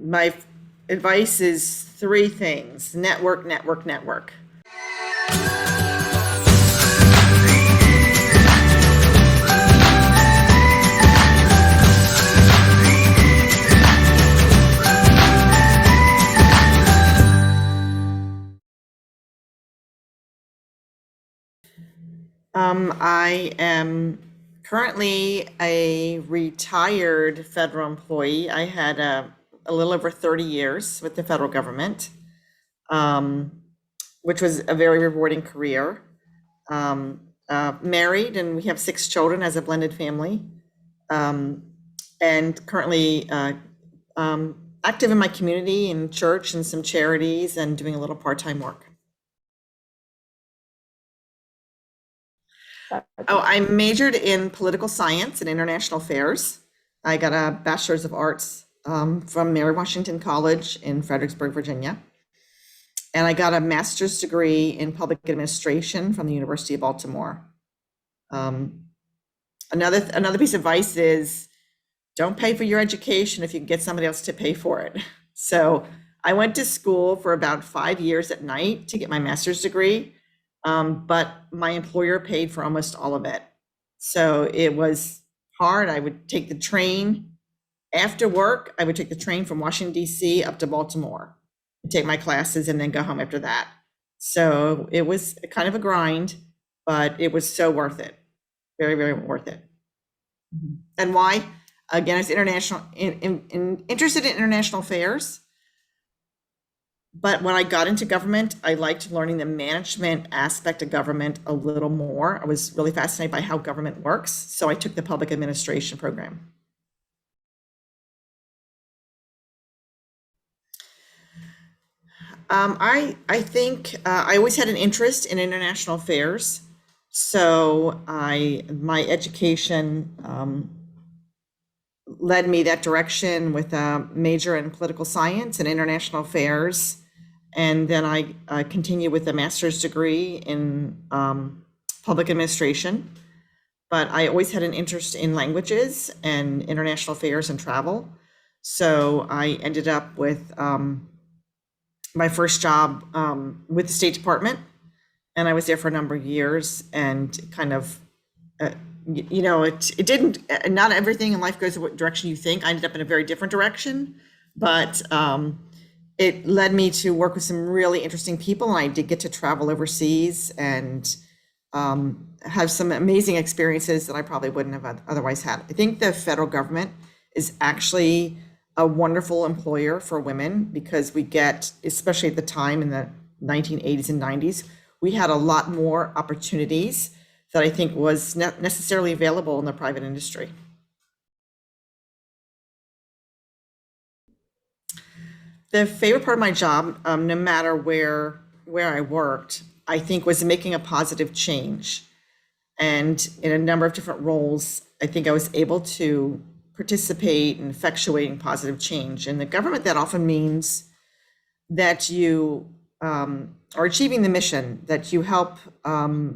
My advice is three things: network, network, network. I am currently a retired federal employee. I had a little over 30 years with the federal government, which was a very rewarding career. Married, and we have 6 children as a blended family, and currently active in my community and church and some charities and doing a little part-time work. Oh, I majored in political science and international affairs. I got a bachelor's of arts from Mary Washington College in Fredericksburg, Virginia. And I got a master's degree in public administration from the University of Baltimore. Another piece of advice is don't pay for your education if you can get somebody else to pay for it. So I went to school for about 5 years at night to get my master's degree. But my employer paid for almost all of it. So it was hard. I would take the train after work. I would take the train from Washington, D.C. up to Baltimore and take my classes and then go home after that. So it was kind of a grind, but it was so worth it. Very, very worth it. And why? Again, I was interested in international affairs. But when I got into government, I liked learning the management aspect of government a little more. I was really fascinated by how government works. So I took the public administration program. I think I always had an interest in international affairs. So my education led me that direction with a major in political science and international affairs. And then I continue with a master's degree in public administration. But I always had an interest in languages and international affairs and travel. So I ended up with my first job with the State Department. And I was there for a number of years and kind of it didn't, not everything in life goes the direction you think. I ended up in a very different direction, but it led me to work with some really interesting people. And I did get to travel overseas and have some amazing experiences that I probably wouldn't have otherwise had. I think the federal government is actually a wonderful employer for women because we get, especially at the time in the 1980s and 90s, we had a lot more opportunities that I think was not necessarily available in the private industry. The favorite part of my job, no matter where I worked, I think was making a positive change. And in a number of different roles, I think I was able to participate in effectuating positive change. In the government, that often means that you are achieving the mission, that you help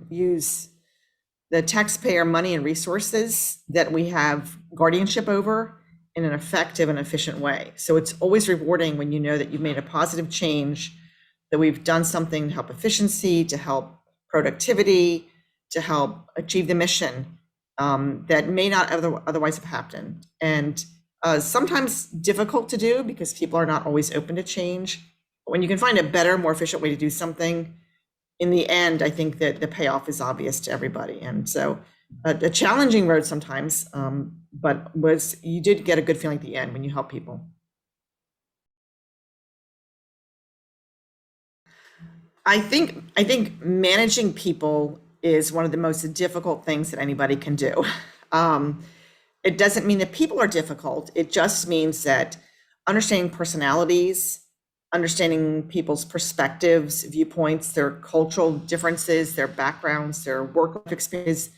use the taxpayer money and resources that we have guardianship over in an effective and efficient way. So it's always rewarding when you know that you've made a positive change, that we've done something to help efficiency, to help productivity, to help achieve the mission that may not otherwise have happened. And sometimes difficult to do because people are not always open to change. But when you can find a better, more efficient way to do something, in the end, I think that the payoff is obvious to everybody. And so a challenging road sometimes, but you did get a good feeling at the end when you help people. I think managing people is one of the most difficult things that anybody can do. It doesn't mean that people are difficult. It just means that understanding personalities, understanding people's perspectives, viewpoints, their cultural differences, their backgrounds, their work life experiences,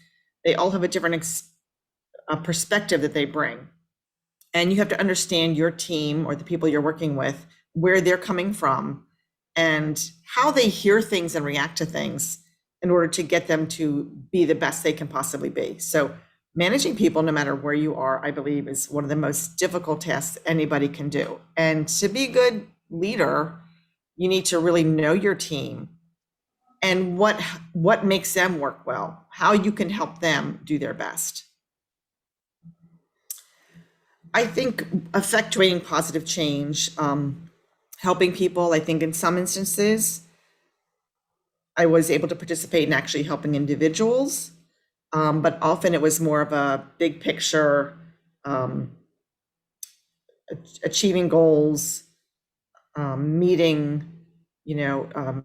they all have a different perspective that they bring. And you have to understand your team or the people you're working with, where they're coming from and how they hear things and react to things in order to get them to be the best they can possibly be. So managing people, no matter where you are, I believe is one of the most difficult tasks anybody can do. And to be a good leader, you need to really know your team and what makes them work well, how you can help them do their best. I think effectuating positive change, helping people, I think in some instances, I was able to participate in actually helping individuals, but often it was more of a big picture, achieving goals, meeting, you know,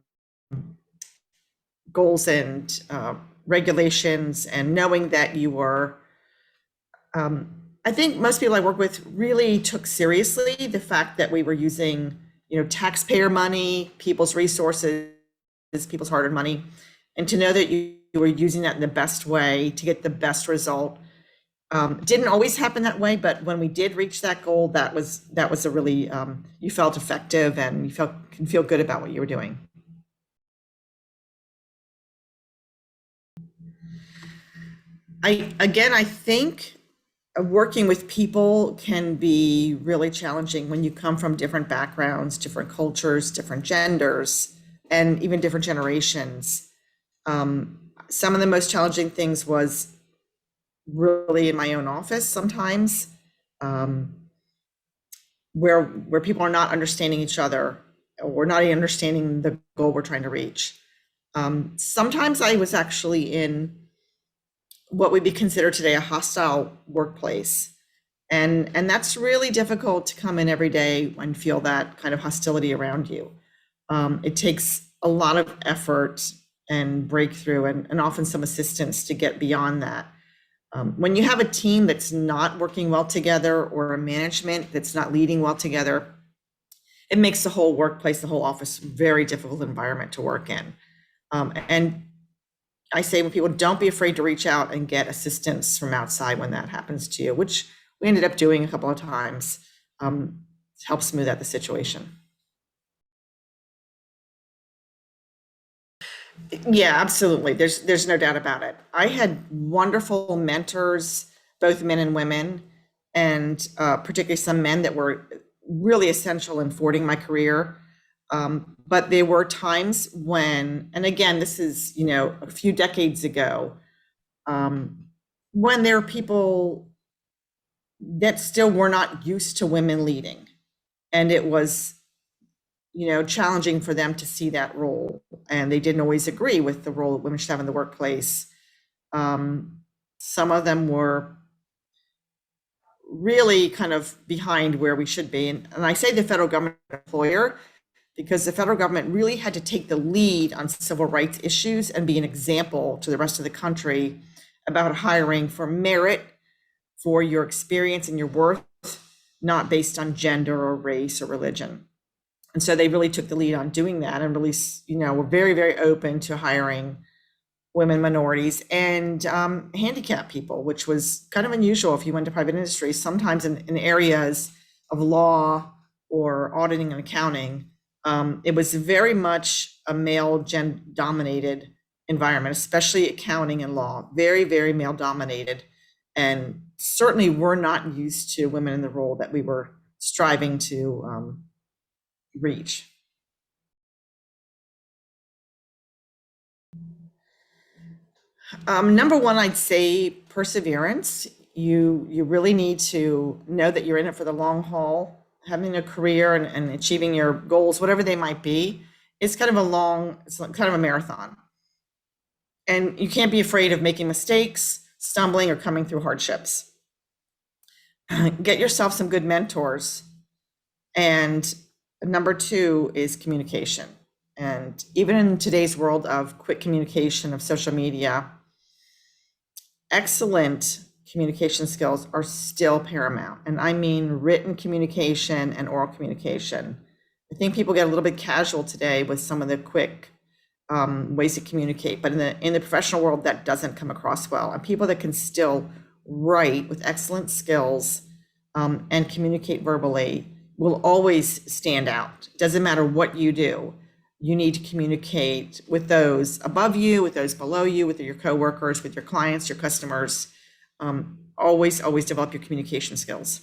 goals and regulations, and knowing that you were, I think most people I work with really took seriously the fact that we were using, taxpayer money, people's resources, people's hard-earned money, and to know that you were using that in the best way to get the best result. Didn't always happen that way, but when we did reach that goal, that was a really, you felt effective and you can feel good about what you were doing. I think working with people can be really challenging when you come from different backgrounds, different cultures, different genders, and even different generations. Some of the most challenging things was really in my own office sometimes, where people are not understanding each other, or not even understanding the goal we're trying to reach. Sometimes I was actually in what would be considered today a hostile workplace. And that's really difficult to come in every day and feel that kind of hostility around you. It takes a lot of effort and breakthrough and often some assistance to get beyond that. When you have a team that's not working well together, or a management that's not leading well together, it makes the whole workplace, the whole office, very difficult environment to work in. And I say when people, don't be afraid to reach out and get assistance from outside when that happens to you, which we ended up doing a couple of times, to help smooth out the situation. Yeah, absolutely. There's no doubt about it. I had wonderful mentors, both men and women, and particularly some men that were really essential in forwarding my career. But there were times when, and again, this is, a few decades ago, when there were people that still were not used to women leading. And it was, challenging for them to see that role. And they didn't always agree with the role that women should have in the workplace. Some of them were really kind of behind where we should be. And I say the federal government employer, because the federal government really had to take the lead on civil rights issues and be an example to the rest of the country about hiring for merit, for your experience and your worth, not based on gender or race or religion. And so they really took the lead on doing that, and really, were very, very open to hiring women, minorities, and handicapped people, which was kind of unusual if you went to private industry. Sometimes in areas of law or auditing and accounting, it was very much a male dominated environment, especially accounting and law, very, very male dominated. And certainly we're not used to women in the role that we were striving to reach. Number one, I'd say perseverance. You really need to know that you're in it for the long haul. Having a career and achieving your goals, whatever they might be, it's kind of a marathon. And you can't be afraid of making mistakes, stumbling, or coming through hardships. Get yourself some good mentors. And number two is communication. And even in today's world of quick communication, of social media, excellent communication skills are still paramount. And I mean written communication and oral communication. I think people get a little bit casual today with some of the quick ways to communicate, but in the professional world, that doesn't come across well. And people that can still write with excellent skills and communicate verbally will always stand out. Doesn't matter what you do. You need to communicate with those above you, with those below you, with your coworkers, with your clients, your customers. Always develop your communication skills.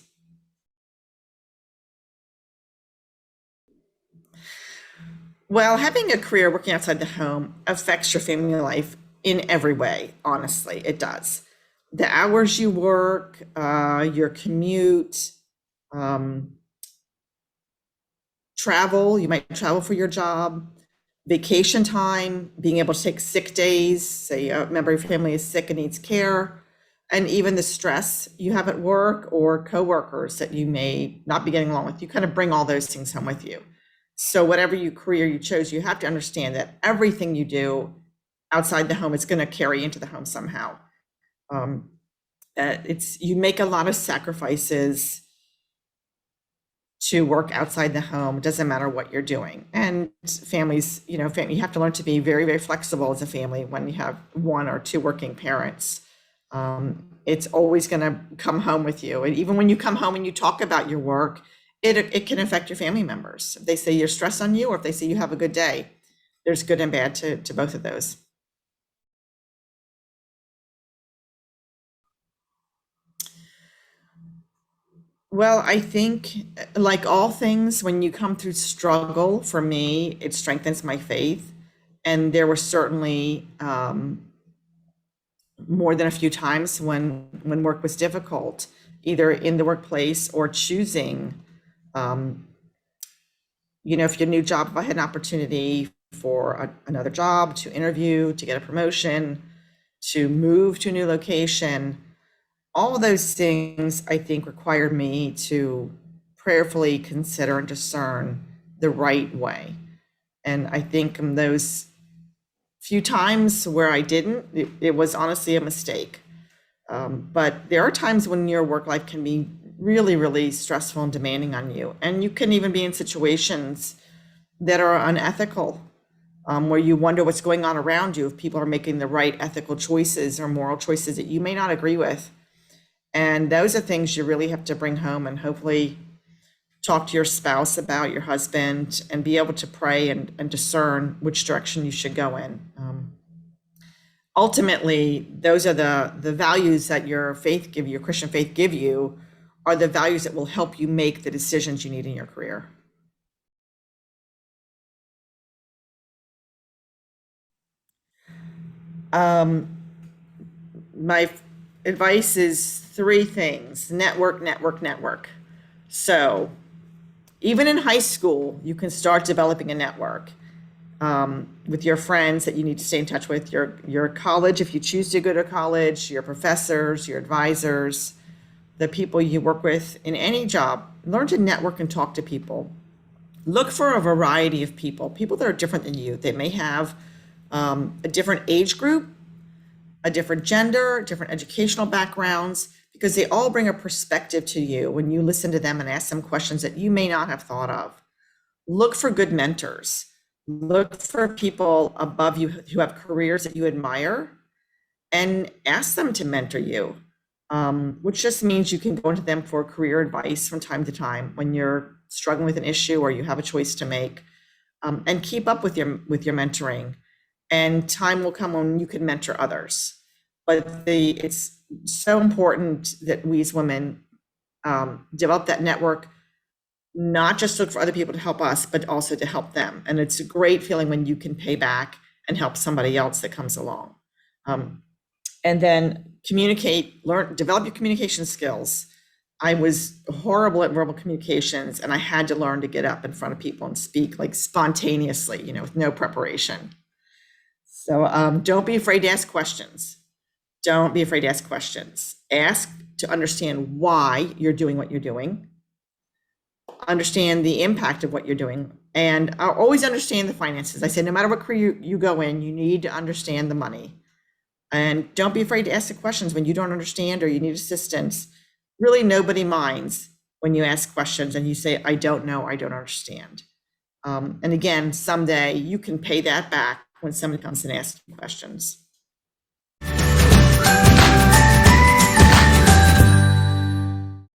Well, having a career working outside the home affects your family life in every way, honestly, it does. The hours you work, your commute, um, travel, you might travel for your job, vacation time, being able to take sick days, say a member of your family is sick and needs care, and even the stress you have at work or coworkers that you may not be getting along with. You kind of bring all those things home with you. So whatever career you chose, you have to understand that everything you do outside the home is going to carry into the home somehow. Um, it's you make a lot of sacrifices to work outside the home. It doesn't matter what you're doing. And families, you have to learn to be very, very flexible as a family when you have one or two working parents. It's always going to come home with you. And even when you come home and you talk about your work, it can affect your family members. If they say you're stressed on you, or if they say you have a good day, there's good and bad to both of those. Well, I think, like all things, when you come through struggle, for me, it strengthens my faith. And there were certainly more than a few times when work was difficult, either in the workplace or choosing, um, if your new job, if I had an opportunity for another job, to interview, to get a promotion, to move to a new location, all of those things I think required me to prayerfully consider and discern the right way. And I think in those few times where I didn't, it was honestly a mistake. But there are times when your work life can be really, really stressful and demanding on you. And you can even be in situations that are unethical, where you wonder what's going on around you, if people are making the right ethical choices or moral choices that you may not agree with. And those are things you really have to bring home and hopefully talk to your spouse about, your husband, and be able to pray and discern which direction you should go in. Ultimately, those are the values that your faith give you, your Christian faith give you, are the values that will help you make the decisions you need in your career. My advice is three things: network, network, network. So even in high school, you can start developing a network with your friends that you need to stay in touch with, your college, if you choose to go to college, your professors, your advisors, the people you work with in any job. Learn to network and talk to people. Look for a variety of people that are different than you. They may have a different age group, a different gender, different educational backgrounds, because they all bring a perspective to you when you listen to them and ask them questions that you may not have thought of. Look for good mentors. Look for people above you who have careers that you admire and ask them to mentor you, which just means you can go to them for career advice from time to time when you're struggling with an issue or you have a choice to make, and keep up with your mentoring. And time will come when you can mentor others. But it's so important that we as women develop that network, not just look for other people to help us, but also to help them. And it's a great feeling when you can pay back and help somebody else that comes along. And then communicate, develop your communication skills. I was horrible at verbal communications, and I had to learn to get up in front of people and speak like spontaneously, with no preparation. So don't be afraid to ask questions. Don't be afraid to ask questions. Ask to understand why you're doing what you're doing. Understand the impact of what you're doing, and always understand the finances. I say no matter what career you go in, you need to understand the money. And don't be afraid to ask the questions when you don't understand or you need assistance. Really, nobody minds when you ask questions and you say, I don't know, I don't understand. And again, someday you can pay that back when somebody comes and asks you questions.